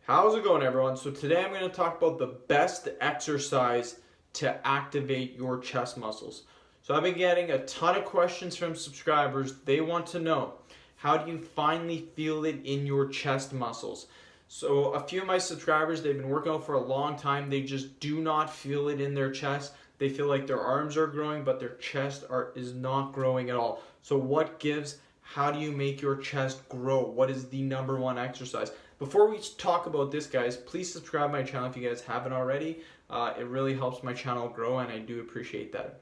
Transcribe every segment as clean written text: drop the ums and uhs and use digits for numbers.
How's it going, everyone? So today I'm going to talk about the best exercise to activate your chest muscles. So I've been getting a ton of questions from subscribers. They want to know, how do you finally feel it in your chest muscles? So a few of my subscribers, they've been working out for a long time. They just do not feel it in their chest. They feel like their arms are growing, but their chest is not growing at all. So what gives? How do you make your chest grow? What is the number one exercise? Before we talk about this, guys, please subscribe to my channel if you guys haven't already. It really helps my channel grow, and I do appreciate that.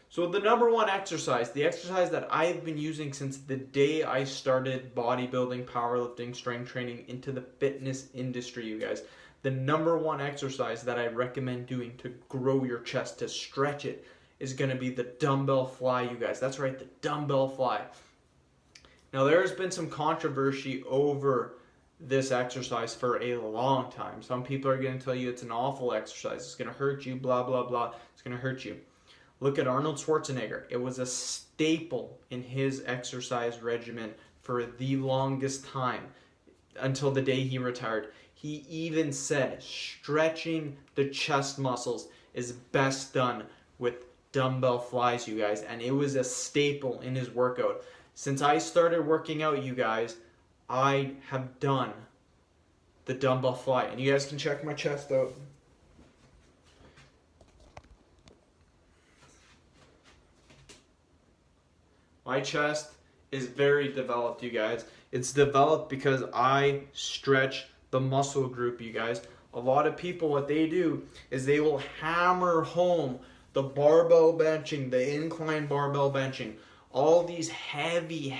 So the number one exercise, the exercise that I've been using since the day I started bodybuilding, powerlifting, strength training into the fitness industry, you guys. The number one exercise that I recommend doing to grow your chest, to stretch it, is going to be the dumbbell fly, you guys. That's right, the dumbbell fly. Now, there's been some controversy over this exercise for a long time. Some people are going to tell you it's an awful exercise. It's going to hurt you, blah, blah, blah. It's going to hurt you. Look at Arnold Schwarzenegger. It was a staple in his exercise regimen for the longest time until the day he retired. He even said stretching the chest muscles is best done with dumbbell flies, you guys. And it was a staple in his workout. Since I started working out, you guys, I have done the dumbbell fly. And you guys can check my chest out. My chest is very developed, you guys. It's developed because I stretch the muscle group, you guys. A lot of people, what they do is they will hammer home the barbell benching, the incline barbell benching, all these heavy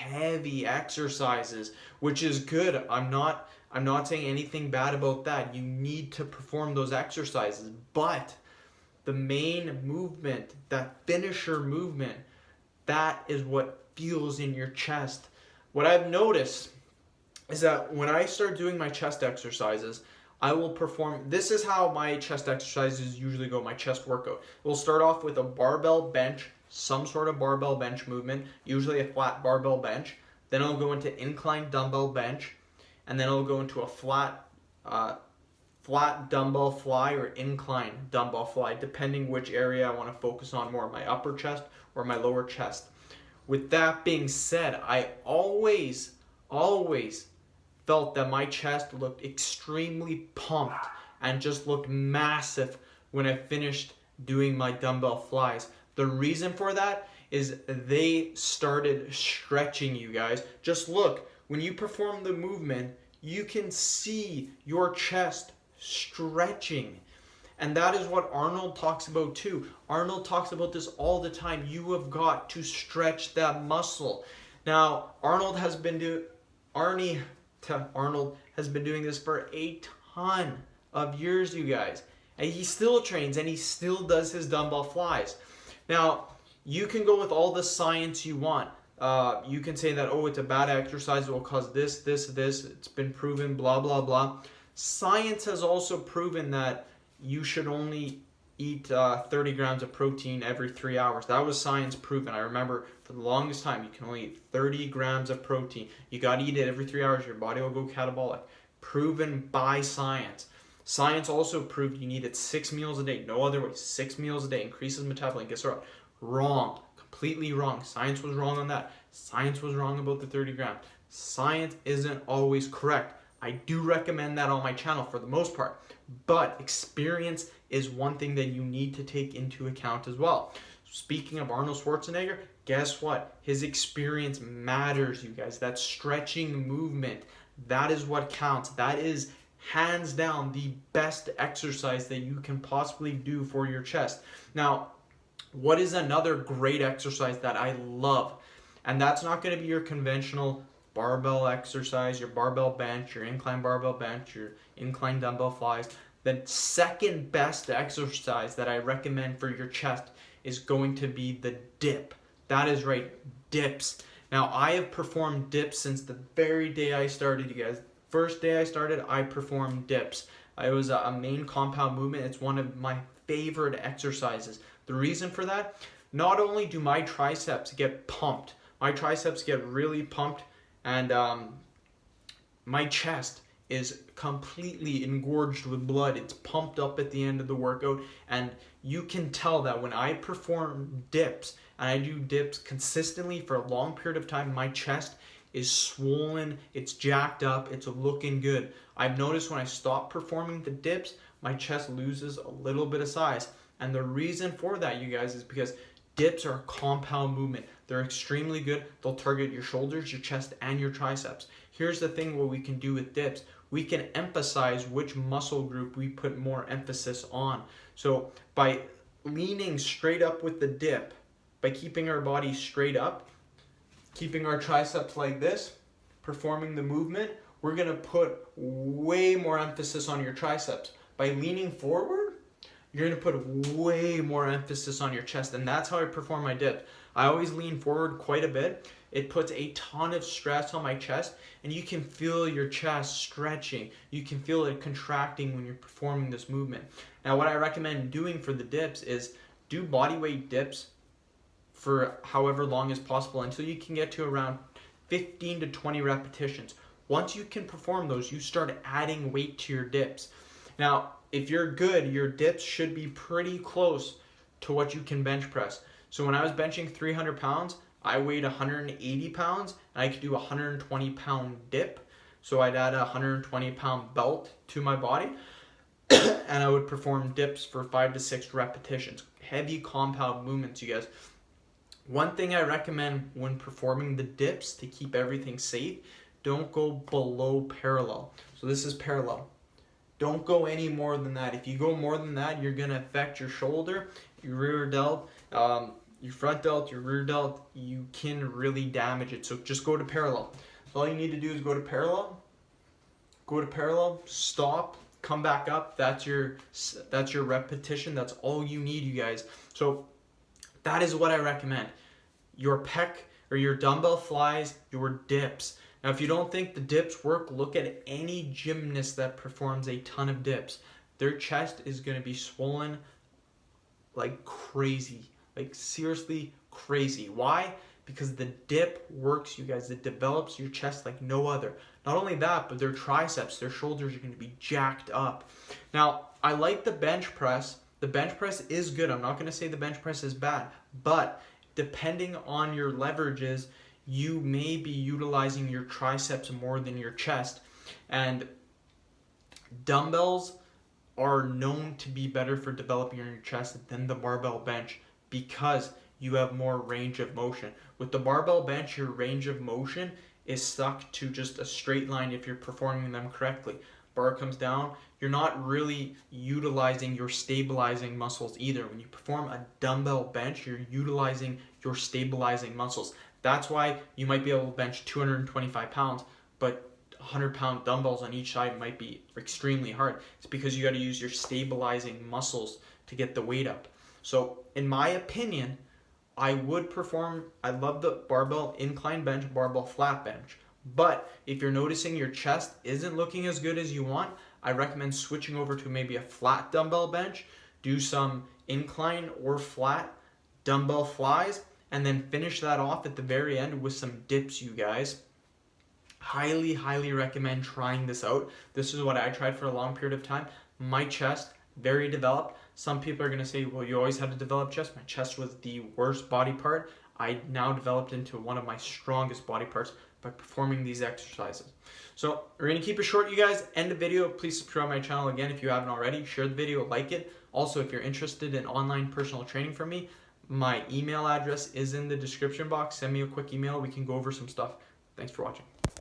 exercises, which is good. I'm not saying anything bad about that. You need to perform those exercises, but the main movement, that finisher movement, that is what feels in your chest. What I've noticed is that when I start doing my chest exercises, I will perform, this is how my chest exercises usually go, my chest workout. We'll start off with a barbell bench, some sort of barbell bench movement, usually a flat barbell bench. Then I'll go into incline dumbbell bench, and then I'll go into a flat dumbbell fly or incline dumbbell fly, depending which area I want to focus on more, my upper chest or my lower chest. With that being said, I always felt that my chest looked extremely pumped and just looked massive when I finished doing my dumbbell flies. The reason for that is they started stretching, you guys. Just look, when you perform the movement, you can see your chest stretching. And that is what Arnold talks about too. Arnold talks about this all the time. You have got to stretch that muscle. Now, Arnold has been doing this for a ton of years, you guys. And he still trains and he still does his dumbbell flies. Now, you can go with all the science you want. You can say that, oh, it's a bad exercise, it will cause this, it's been proven, blah, blah, blah. Science has also proven that you should only eat 30 grams of protein every 3 hours. That was science proven. I remember for the longest time, you can only eat 30 grams of protein. You got to eat it every 3 hours. Your body will go catabolic. Proven by science. Science also proved you needed 6 meals a day. No other way. 6 meals a day increases metabolism. Guess what? Wrong. Completely wrong. Science was wrong on that. Science was wrong about the 30 grams. Science isn't always correct. I do recommend that on my channel for the most part. But experience is one thing that you need to take into account as well. Speaking of Arnold Schwarzenegger, guess what? His experience matters, you guys. That stretching movement, that is what counts. That is hands down the best exercise that you can possibly do for your chest. Now, what is another great exercise that I love? And that's not going to be your conventional barbell exercise, your barbell bench, your incline barbell bench, your incline dumbbell flies. The second best exercise that I recommend for your chest is going to be the dip. That is right, dips. Now, I have performed dips since the very day I started, you guys. First day I started, I performed dips. It was a main compound movement. It's one of my favorite exercises. The reason for that, not only do my triceps get pumped, my triceps get really pumped, and my chest is completely engorged with blood. It's pumped up at the end of the workout, and you can tell that when I perform dips and I do dips consistently for a long period of time, my chest is swollen, it's jacked up, it's looking good. I've noticed when I stop performing the dips, my chest loses a little bit of size. And the reason for that, you guys, is because dips are a compound movement. They're extremely good. They'll target your shoulders, your chest, and your triceps. Here's the thing what we can do with dips. We can emphasize which muscle group we put more emphasis on. So by leaning straight up with the dip, by keeping our body straight up, keeping our triceps like this, performing the movement, we're going to put way more emphasis on your triceps. By leaning forward, you're going to put way more emphasis on your chest, and that's how I perform my dip. I always lean forward quite a bit. It puts a ton of stress on my chest, and you can feel your chest stretching. You can feel it contracting when you're performing this movement. Now, what I recommend doing for the dips is do bodyweight dips for however long as possible until you can get to around 15 to 20 repetitions. Once you can perform those, you start adding weight to your dips. Now, if you're good, your dips should be pretty close to what you can bench press. So when I was benching 300 pounds, I weighed 180 pounds, and I could do a 120 pound dip. So I'd add a 120 pound belt to my body, and I would perform dips for 5 to 6 repetitions. Heavy compound movements, you guys. One thing I recommend when performing the dips to keep everything safe, don't go below parallel. So this is parallel. Don't go any more than that. If you go more than that, you're going to affect your shoulder, your rear delt, your front delt, your rear delt. You can really damage it. So just go to parallel. So all you need to do is go to parallel, stop, come back up. That's your repetition. That's all you need, you guys. So that is what I recommend. Your pec or your dumbbell flies, your dips. Now, if you don't think the dips work, look at any gymnast that performs a ton of dips. Their chest is going to be swollen like crazy, like seriously crazy. Why? Because the dip works, you guys. It develops your chest like no other. Not only that, but their triceps, their shoulders are going to be jacked up. Now, I like the bench press. The bench press is good. I'm not going to say the bench press is bad, but depending on your leverages, you may be utilizing your triceps more than your chest. And dumbbells are known to be better for developing your chest than the barbell bench because you have more range of motion. With the barbell bench, your range of motion is stuck to just a straight line if you're performing them correctly. Bar comes down, you're not really utilizing your stabilizing muscles either. When you perform a dumbbell bench, you're utilizing your stabilizing muscles. That's why you might be able to bench 225 pounds, but 100-pound dumbbells on each side might be extremely hard. It's because you got to use your stabilizing muscles to get the weight up. So in my opinion, I love the barbell incline bench, barbell flat bench. But if you're noticing your chest isn't looking as good as you want, I recommend switching over to maybe a flat dumbbell bench, do some incline or flat dumbbell flies, and then finish that off at the very end with some dips, you guys. Highly, highly recommend trying this out. This is what I tried for a long period of time. My chest, very developed. Some people are going to say, well, you always had to develop chest. My chest was the worst body part. I now developed into one of my strongest body parts by performing these exercises. So we're going to keep it short, you guys. End the video. Please subscribe to my channel again if you haven't already. Share the video, like it. Also, if you're interested in online personal training from me, my email address is in the description box. Send me a quick email. We can go over some stuff. Thanks for watching.